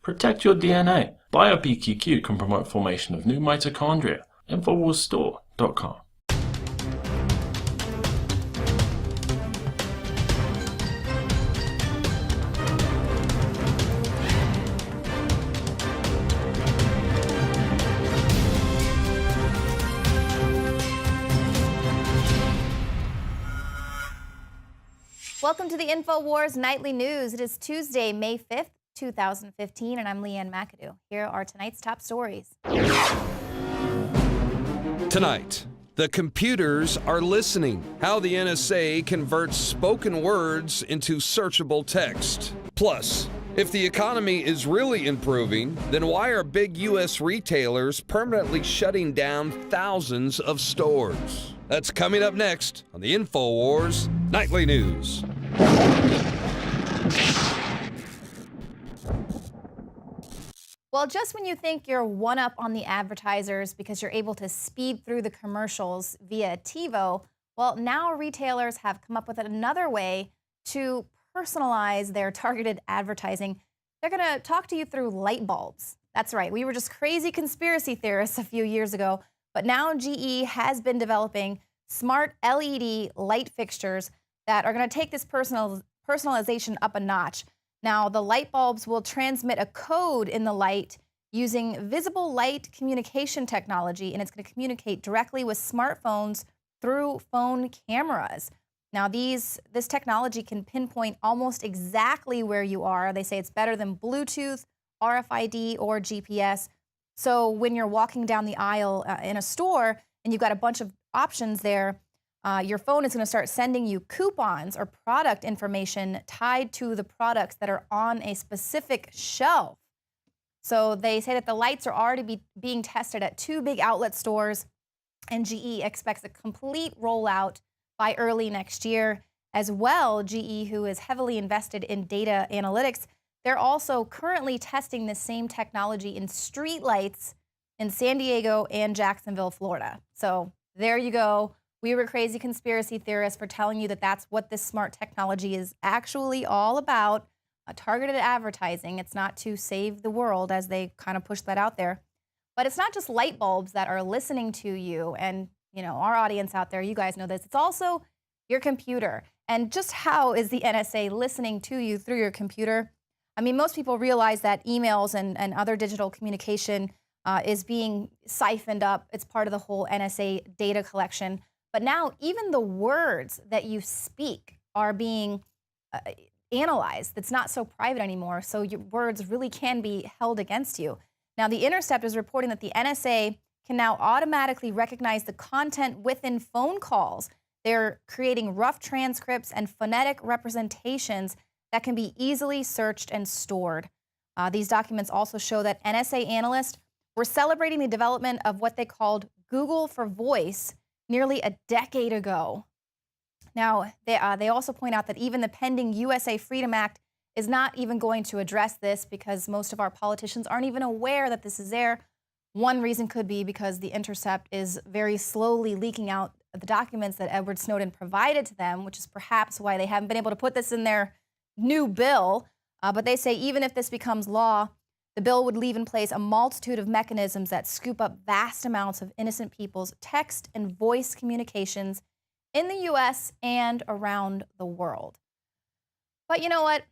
Protect your DNA. BioPQQ can promote formation of new mitochondria. Infowarsstore.com. Welcome to the Infowars Nightly News. It is Tuesday, May 5th, 2015, and I'm Leanne McAdoo. Here are tonight's top stories. Tonight, the computers are listening. How the NSA converts spoken words into searchable text. Plus, if the economy is really improving, then why are big U.S. retailers permanently shutting down thousands of stores? That's coming up next on the Infowars Nightly News. Well, just when you think you're one up on the advertisers because you're able to speed through the commercials via TiVo, well, now retailers have come up with another way to personalize their targeted advertising. They're going to talk to you through light bulbs. That's right. We were just crazy conspiracy theorists a few years ago, but now GE has been developing smart LED light fixtures that are going to take this personalization up a notch. Now, the light bulbs will transmit a code in the light using visible light communication technology, and it's going to communicate directly with smartphones through phone cameras. Now, this technology can pinpoint almost exactly where you are. They say it's better than Bluetooth, RFID, or GPS. So when you're walking down the aisle in a store and you've got a bunch of options there, your phone is going to start sending you coupons or product information tied to the products that are on a specific shelf. So they say that the lights are already being tested at 2 big outlet stores, and GE expects a complete rollout by early next year. As well, GE, who is heavily invested in data analytics, they're also currently testing the same technology in street lights in San Diego and Jacksonville, Florida. So there you go. We were crazy conspiracy theorists for telling you that that's what this smart technology is actually all about, targeted advertising. It's not to save the world, as they kind of push that out there. But it's not just light bulbs that are listening to you. And, you know, our audience out there, you guys know this. It's also your computer. And just how is the NSA listening to you through your computer? I mean, most people realize that emails and other digital communication is being siphoned up. It's part of the whole NSA data collection. But now even the words that you speak are being analyzed. It's not so private anymore, so your words really can be held against you. Now, The Intercept is reporting that the NSA can now automatically recognize the content within phone calls. They're creating rough transcripts and phonetic representations that can be easily searched and stored. These documents also show that NSA analysts were celebrating the development of what they called Google for Voice nearly a decade ago. Now, they also point out that even the pending USA Freedom Act is not even going to address this because most of our politicians aren't even aware that this is there. One reason could be because The Intercept is very slowly leaking out the documents that Edward Snowden provided to them, which is perhaps why they haven't been able to put this in their new bill. But they say even if this becomes law, the bill would leave in place a multitude of mechanisms that scoop up vast amounts of innocent people's text and voice communications in the U.S. and around the world. But you know what?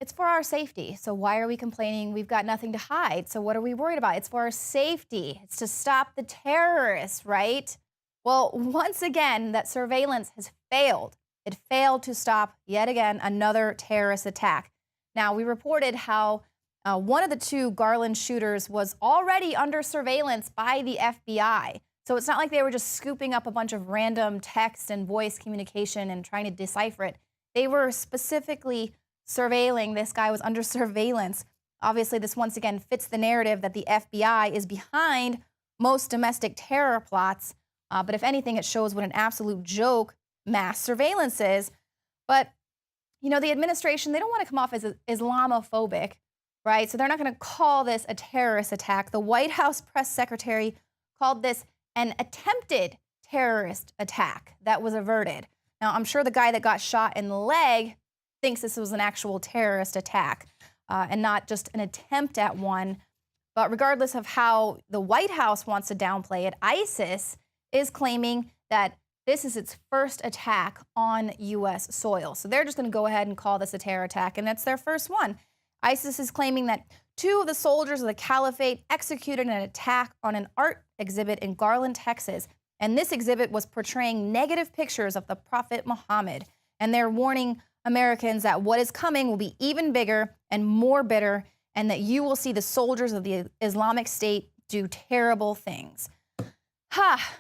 It's for our safety. So why are we complaining? We've got nothing to hide. So what are we worried about? It's for our safety. It's to stop the terrorists, right? Well, once again, that surveillance has failed. It failed to stop, yet again, another terrorist attack. Now, we reported how one of the 2 Garland shooters was already under surveillance by the FBI. So it's not like they were just scooping up a bunch of random text and voice communication and trying to decipher it. They were specifically surveilling. This guy was under surveillance. Obviously, this once again fits the narrative that the FBI is behind most domestic terror plots. But if anything, it shows what an absolute joke mass surveillance is. But, you know, the administration, they don't want to come off as Islamophobic, right? So they're not going to call this a terrorist attack. The White House press secretary called this an attempted terrorist attack that was averted. Now, I'm sure the guy that got shot in the leg thinks this was an actual terrorist attack. and not just an attempt at one. But regardless of how the White House wants to downplay it, ISIS is claiming that this is its first attack on U.S. soil. So they're just going to go ahead and call this a terror attack, and that's their first one. ISIS is claiming that 2 of the soldiers of the caliphate executed an attack on an art exhibit in Garland, Texas. And this exhibit was portraying negative pictures of the Prophet Muhammad. And they're warning Americans that what is coming will be even bigger and more bitter, and that you will see the soldiers of the Islamic State do terrible things. Ha!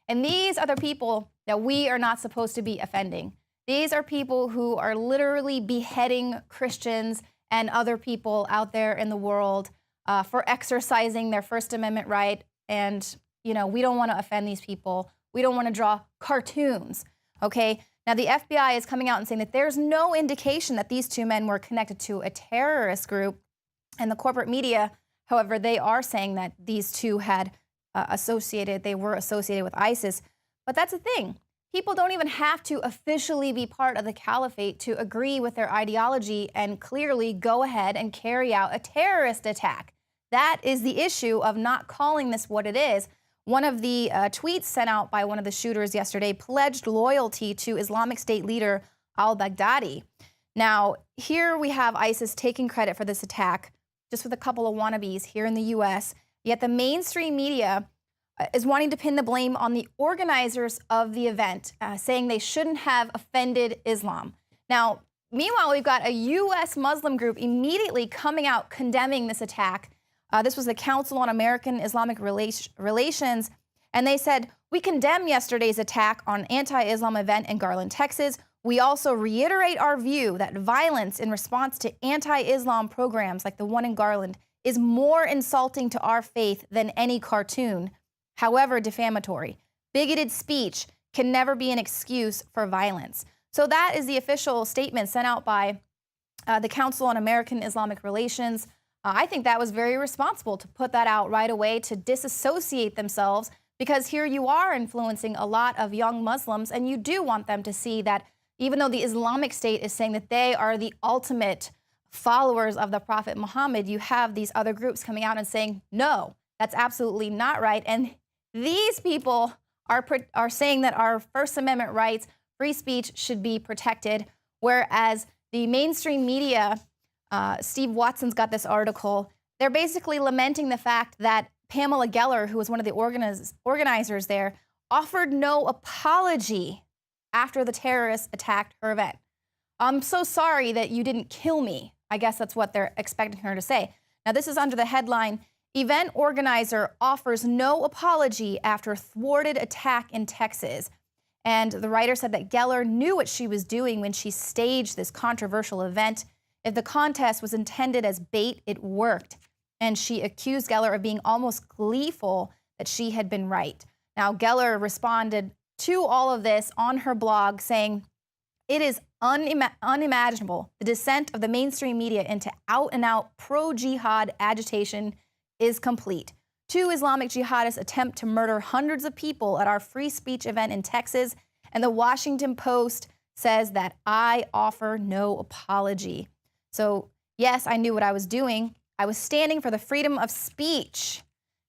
And these are the people that we are not supposed to be offending. These are people who are literally beheading Christians and other people out there in the world for exercising their First Amendment right. And, you know, we don't want to offend these people. We don't want to draw cartoons, okay? Now, the FBI is coming out and saying that there's no indication that these 2 men were connected to a terrorist group. And the corporate media, however, they are saying that these 2 had they were associated with ISIS. But that's the thing. People don't even have to officially be part of the caliphate to agree with their ideology and clearly go ahead and carry out a terrorist attack. That is the issue of not calling this what it is. One of the tweets sent out by one of the shooters yesterday pledged loyalty to Islamic State leader al-Baghdadi. Now, here we have ISIS taking credit for this attack, just with a couple of wannabes here in the U.S., yet the mainstream media is wanting to pin the blame on the organizers of the event, saying they shouldn't have offended Islam. Now, meanwhile, we've got a U.S. Muslim group immediately coming out condemning this attack. This was the Council on American Islamic Relations, and they said, "We condemn yesterday's attack on an anti-Islam event in Garland, Texas. We also reiterate our view that violence in response to anti-Islam programs like the one in Garland is more insulting to our faith than any cartoon, however defamatory. Bigoted speech can never be an excuse for violence." So that is the official statement sent out by the Council on American Islamic Relations. I think that was very responsible to put that out right away, to disassociate themselves, because here you are influencing a lot of young Muslims, and you do want them to see that even though the Islamic State is saying that they are the ultimate followers of the Prophet Muhammad, you have these other groups coming out and saying, no, that's absolutely not right. And these people are saying that our First Amendment rights, free speech, should be protected, whereas the mainstream media, Steve Watson's got this article, they're basically lamenting the fact that Pamela Geller, who was one of the organizers there, offered no apology after the terrorists attacked her event. "I'm so sorry that you didn't kill me." I guess that's what they're expecting her to say. Now, this is under the headline, "Event Organizer Offers No Apology After Thwarted Attack in Texas." And the writer said that Geller knew what she was doing when she staged this controversial event. If the contest was intended as bait, it worked. And she accused Geller of being almost gleeful that she had been right. Now, Geller responded to all of this on her blog saying, "It is unimaginable. The descent of the mainstream media into out-and-out pro-jihad agitation is complete. 2 Islamic jihadists attempt to murder hundreds of people at our free speech event in Texas, and the Washington Post says that I offer no apology." So, yes, I knew what I was doing. I was standing for the freedom of speech.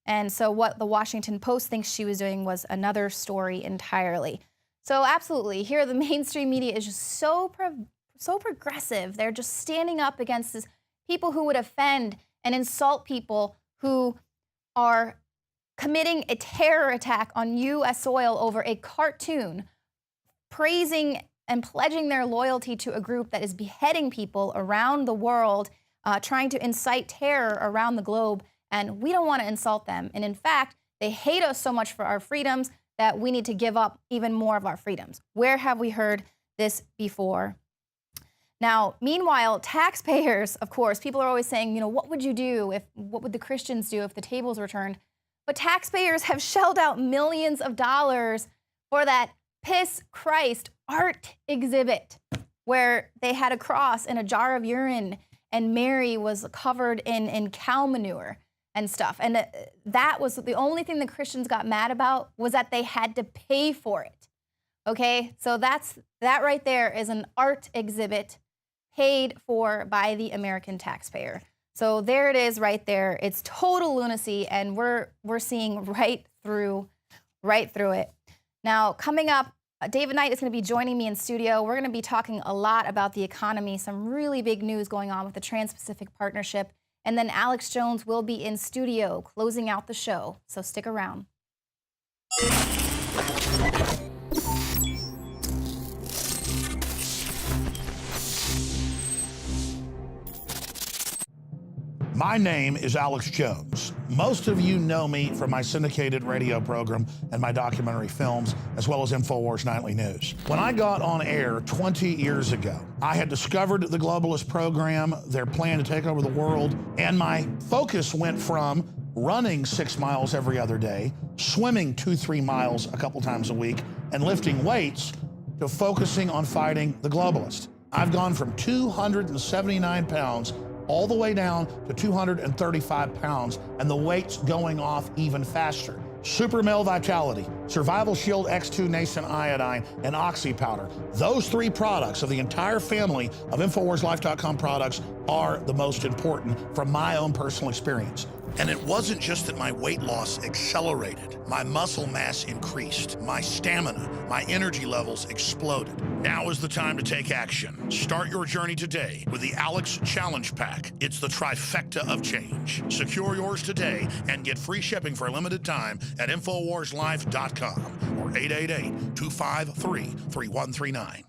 And so what the Washington Post thinks she was doing was another story entirely. So absolutely, here the mainstream media is just so progressive. They're just standing up against this people who would offend and insult people who are committing a terror attack on U.S. soil over a cartoon, praising and pledging their loyalty to a group that is beheading people around the world, trying to incite terror around the globe. And we don't want to insult them. And in fact, they hate us so much for our freedoms that we need to give up even more of our freedoms. Where have we heard this before? Now, meanwhile, taxpayers, of course, people are always saying, what would you do what would the Christians do if the tables were turned? But taxpayers have shelled out millions of dollars for that Piss Christ art exhibit where they had a cross in a jar of urine and Mary was covered in cow manure and stuff. And that was the only thing the Christians got mad about, was that they had to pay for it. Okay, so that right there is an art exhibit paid for by the American taxpayer. So there it is right there. It's total lunacy, and we're seeing right through it. Now, coming up, David Knight is going to be joining me in studio. We're going to be talking a lot about the economy, some really big news going on with the Trans-Pacific Partnership. And then Alex Jones will be in studio closing out the show. So stick around. My name is Alex Jones. Most of you know me from my syndicated radio program and my documentary films, as well as Infowars Nightly News. When I got on air 20 years ago, I had discovered the globalist program, their plan to take over the world, and my focus went from running 6 miles every other day, swimming 2-3 miles a couple times a week, and lifting weights, to focusing on fighting the globalist. I've gone from 279 pounds all the way down to 235 pounds, and the weight's going off even faster. Super Male Vitality, Survival Shield X2 Nascent Iodine, and Oxy Powder. Those 3 products of the entire family of InfoWarsLife.com products are the most important from my own personal experience. And it wasn't just that my weight loss accelerated. My muscle mass increased. My stamina, my energy levels exploded. Now is the time to take action. Start your journey today with the Alex Challenge Pack. It's the trifecta of change. Secure yours today and get free shipping for a limited time at InfoWarsLife.com or 888-253-3139.